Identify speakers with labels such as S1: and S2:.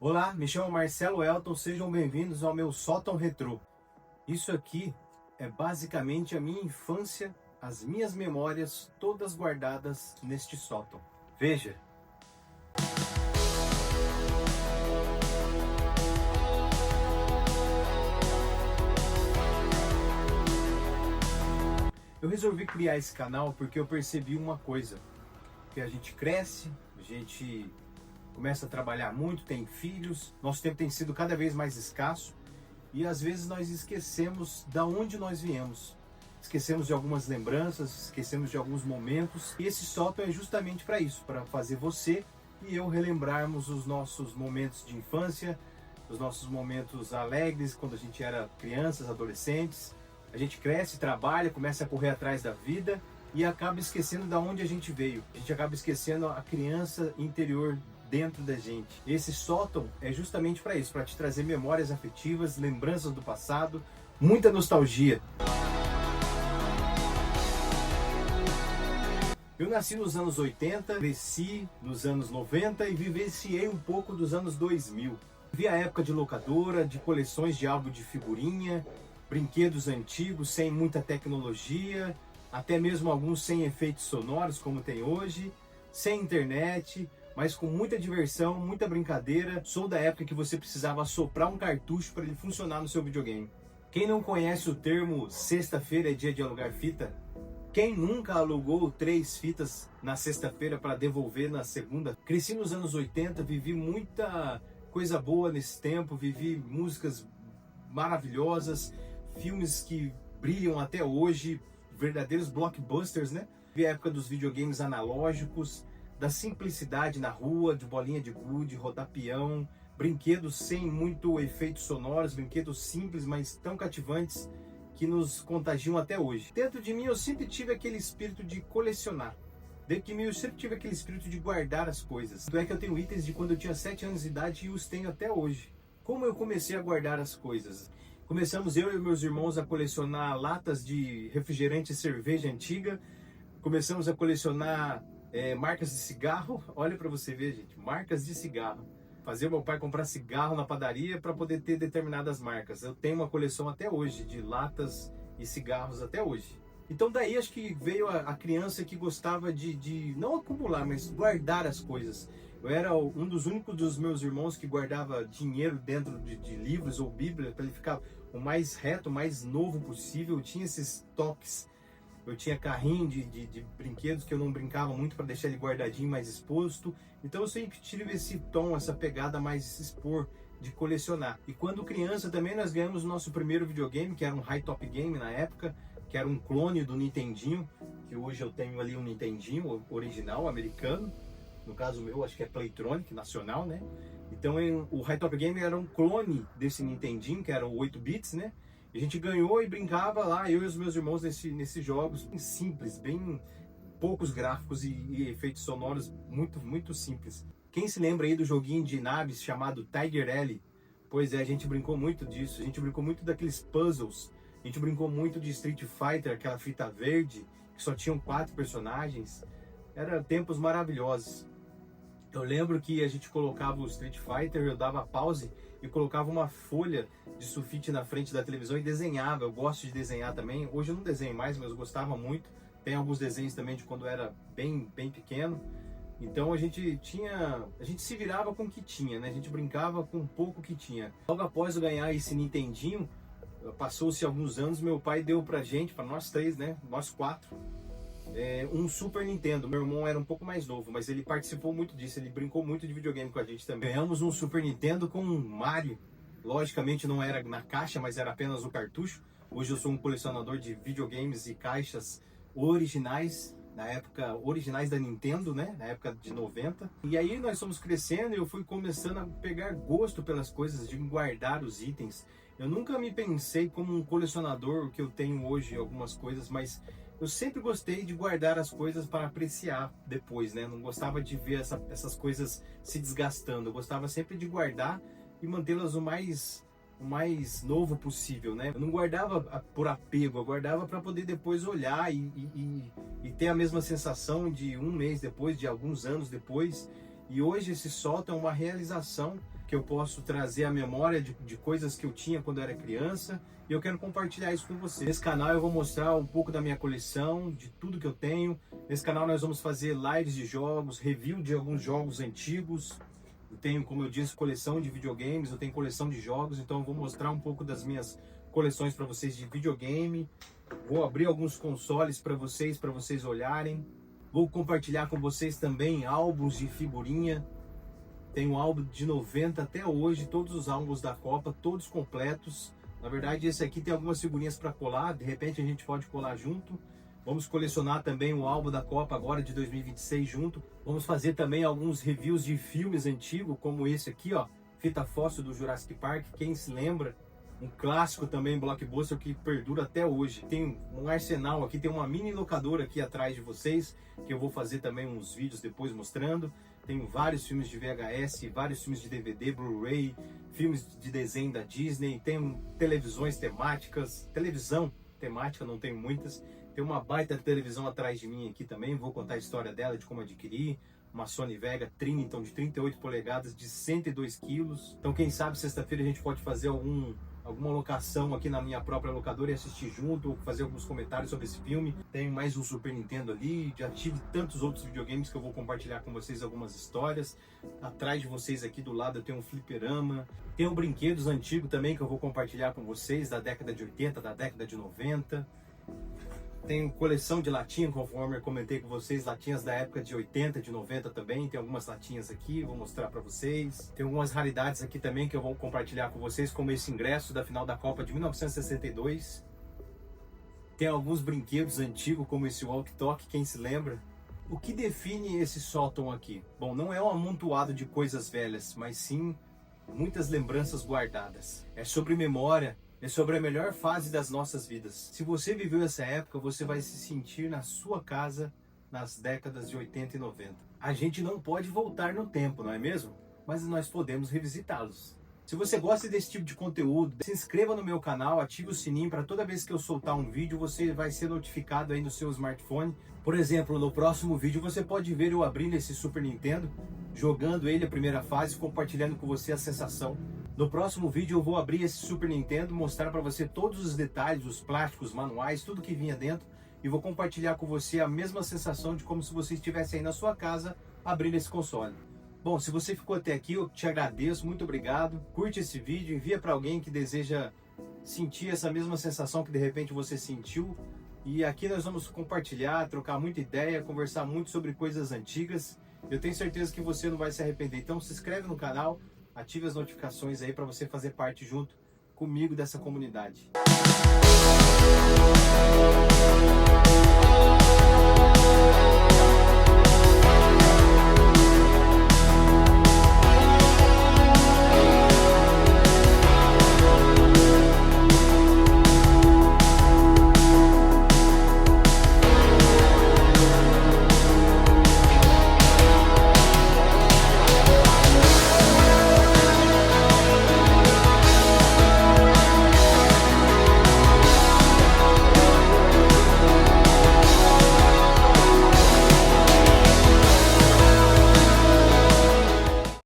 S1: Olá, me chamo Marcelo Elton, sejam bem-vindos ao meu sótão retrô. Isso aqui é basicamente a minha infância, as minhas memórias, todas guardadas neste sótão. Veja! Eu resolvi criar esse canal porque eu percebi uma coisa, que a gente cresce, a gente começa a trabalhar muito, tem filhos, nosso tempo tem sido cada vez mais escasso e às vezes nós esquecemos de onde nós viemos. Esquecemos de algumas lembranças, esquecemos de alguns momentos e esse sótão é justamente para isso, para fazer você e eu relembrarmos os nossos momentos de infância, os nossos momentos alegres quando a gente era crianças, adolescentes. A gente cresce, trabalha, começa a correr atrás da vida e acaba esquecendo de onde a gente veio. A gente acaba esquecendo a criança interior dentro da gente. Esse sótão é justamente para isso, para te trazer memórias afetivas, lembranças do passado, muita nostalgia. Eu nasci nos anos 80, cresci nos anos 90 e vivenciei um pouco dos anos 2000. Vi a época de locadora, de coleções de álbum de figurinha, brinquedos antigos sem muita tecnologia, até mesmo alguns sem efeitos sonoros como tem hoje, sem internet, mas com muita diversão, muita brincadeira. Sou da época que você precisava assoprar um cartucho para ele funcionar no seu videogame. Quem não conhece o termo sexta-feira é dia de alugar fita? Quem nunca alugou 3 fitas na sexta-feira para devolver na segunda? Cresci nos anos 80, vivi muita coisa boa nesse tempo, vivi músicas maravilhosas, filmes que brilham até hoje, verdadeiros blockbusters, né? Vi a época dos videogames analógicos, da simplicidade na rua, de bolinha de gude, rodar peão, brinquedos sem muito efeitos sonoros, brinquedos simples, mas tão cativantes que nos contagiam até hoje. Dentro de mim eu sempre tive aquele espírito de colecionar. Dentro de mim eu sempre tive aquele espírito de guardar as coisas. Tanto é que eu tenho itens de quando eu tinha 7 anos de idade e os tenho até hoje. Como eu comecei a guardar as coisas? Começamos eu e meus irmãos a colecionar latas de refrigerante e cerveja antiga. Começamos a colecionar marcas de cigarro. Olha para você ver, gente, marcas de cigarro. Fazer meu pai comprar cigarro na padaria para poder ter determinadas marcas. Eu tenho uma coleção até hoje de latas e cigarros até hoje. Então daí acho que veio a criança que gostava de não acumular, mas guardar as coisas. Eu era um dos únicos dos meus irmãos que guardava dinheiro dentro de livros ou bíblia para ele ficar o mais reto, o mais novo possível. Eu tinha esses toques. Eu tinha carrinho de brinquedos que eu não brincava muito para deixar ele guardadinho, mais exposto. Então eu sempre tive esse tom, essa pegada mais se expor, de colecionar. E quando criança também nós ganhamos o nosso primeiro videogame, que era um High Top Game na época, que era um clone do Nintendinho, que hoje eu tenho ali um Nintendinho original, americano. No caso meu, acho que é Playtronic, nacional, né? Então o High Top Game era um clone desse Nintendinho, que era o 8 bits, né? A gente ganhou e brincava lá, eu e os meus irmãos, nesses jogos bem simples, bem poucos gráficos e efeitos sonoros, muito simples. Quem se lembra aí do joguinho de naves chamado Tiger Alley? Pois é, a gente brincou muito disso, a gente brincou muito daqueles puzzles, a gente brincou muito de Street Fighter, aquela fita verde, que só tinham 4 personagens. Eram tempos maravilhosos. Eu lembro que a gente colocava o Street Fighter, eu dava pause e colocava uma folha de sulfite na frente da televisão e desenhava. Eu gosto de desenhar também. Hoje eu não desenho mais, mas eu gostava muito. Tem alguns desenhos também de quando eu era bem pequeno. Então a gente se virava com o que tinha, né? A gente brincava com o pouco que tinha. Logo após eu ganhar esse Nintendinho, passou-se alguns anos, meu pai deu pra gente, pra nós 3, né? Nós 4. Um Super Nintendo. Meu irmão era um pouco mais novo, mas ele participou muito disso, ele brincou muito de videogame com a gente também. Ganhamos um Super Nintendo com um Mario, logicamente não era na caixa, mas era apenas o cartucho. Hoje eu sou um colecionador de videogames e caixas originais, na época, originais da Nintendo, né, na época de 90. E aí nós fomos crescendo e eu fui começando a pegar gosto pelas coisas, de guardar os itens. Eu nunca me pensei como um colecionador, que eu tenho hoje algumas coisas, mas eu sempre gostei de guardar as coisas para apreciar depois, né? Não gostava de ver essas coisas se desgastando. Eu gostava sempre de guardar e mantê-las o mais novo possível, né? Eu não guardava por apego, eu guardava para poder depois olhar e ter a mesma sensação de um mês depois, de alguns anos depois. E hoje esse sótão é uma realização que eu posso trazer a memória de coisas que eu tinha quando eu era criança, e eu quero compartilhar isso com você. Nesse canal eu vou mostrar um pouco da minha coleção, de tudo que eu tenho. Nesse canal nós vamos fazer lives de jogos, review de alguns jogos antigos. Eu tenho, como eu disse, coleção de videogames, eu tenho coleção de jogos, então eu vou mostrar um pouco das minhas coleções para vocês de videogame. Vou abrir alguns consoles para vocês olharem. Vou compartilhar com vocês também álbuns de figurinha. Tem um álbum de 90 até hoje, todos os álbuns da Copa, todos completos. Na verdade, esse aqui tem algumas figurinhas para colar, de repente a gente pode colar junto. Vamos colecionar também o álbum da Copa agora de 2026 junto. Vamos fazer também alguns reviews de filmes antigos, como esse aqui, ó, fita fóssil do Jurassic Park, quem se lembra? Um clássico também, blockbuster, que perdura até hoje. Tem um arsenal aqui, tem uma mini locadora aqui atrás de vocês, que eu vou fazer também uns vídeos depois mostrando. Tenho vários filmes de VHS, vários filmes de DVD, Blu-ray, filmes de desenho da Disney, tenho televisões temáticas, televisão temática, não tenho muitas. Tem uma baita televisão atrás de mim aqui também, vou contar a história dela, de como adquirir. Uma Sony Vega Trinitron de 38 polegadas, de 102 quilos. Então quem sabe sexta-feira a gente pode fazer alguma locação aqui na minha própria locadora e assistir junto, ou fazer alguns comentários sobre esse filme. Tem mais um Super Nintendo ali, já tive tantos outros videogames que eu vou compartilhar com vocês algumas histórias. Atrás de vocês aqui do lado eu tenho um fliperama. Tenho brinquedos antigos também que eu vou compartilhar com vocês, da década de 80, da década de 90. Tenho coleção de latinha, conforme eu comentei com vocês, latinhas da época de 80, de 90 também. Tem algumas latinhas aqui, vou mostrar para vocês. Tem algumas raridades aqui também que eu vou compartilhar com vocês, como esse ingresso da final da Copa de 1962. Tem alguns brinquedos antigos, como esse walkie-talkie, quem se lembra? O que define esse sótão aqui? Bom, não é um amontoado de coisas velhas, mas sim muitas lembranças guardadas. É sobre memória. É sobre a melhor fase das nossas vidas. Se você viveu essa época, você vai se sentir na sua casa nas décadas de 80 e 90. A gente não pode voltar no tempo, não é mesmo? Mas nós podemos revisitá-los. Se você gosta desse tipo de conteúdo, se inscreva no meu canal, ative o sininho para toda vez que eu soltar um vídeo, você vai ser notificado aí no seu smartphone. Por exemplo, no próximo vídeo você pode ver eu abrindo esse Super Nintendo, jogando ele a primeira fase, compartilhando com você a sensação. No próximo vídeo eu vou abrir esse Super Nintendo, mostrar para você todos os detalhes, os plásticos, manuais, tudo que vinha dentro, e vou compartilhar com você a mesma sensação de como se você estivesse aí na sua casa abrindo esse console. Bom, se você ficou até aqui, eu te agradeço, muito obrigado. Curte esse vídeo, envia para alguém que deseja sentir essa mesma sensação que de repente você sentiu. E aqui nós vamos compartilhar, trocar muita ideia, conversar muito sobre coisas antigas. Eu tenho certeza que você não vai se arrepender. Então se inscreve no canal, ative as notificações aí para você fazer parte junto comigo dessa comunidade.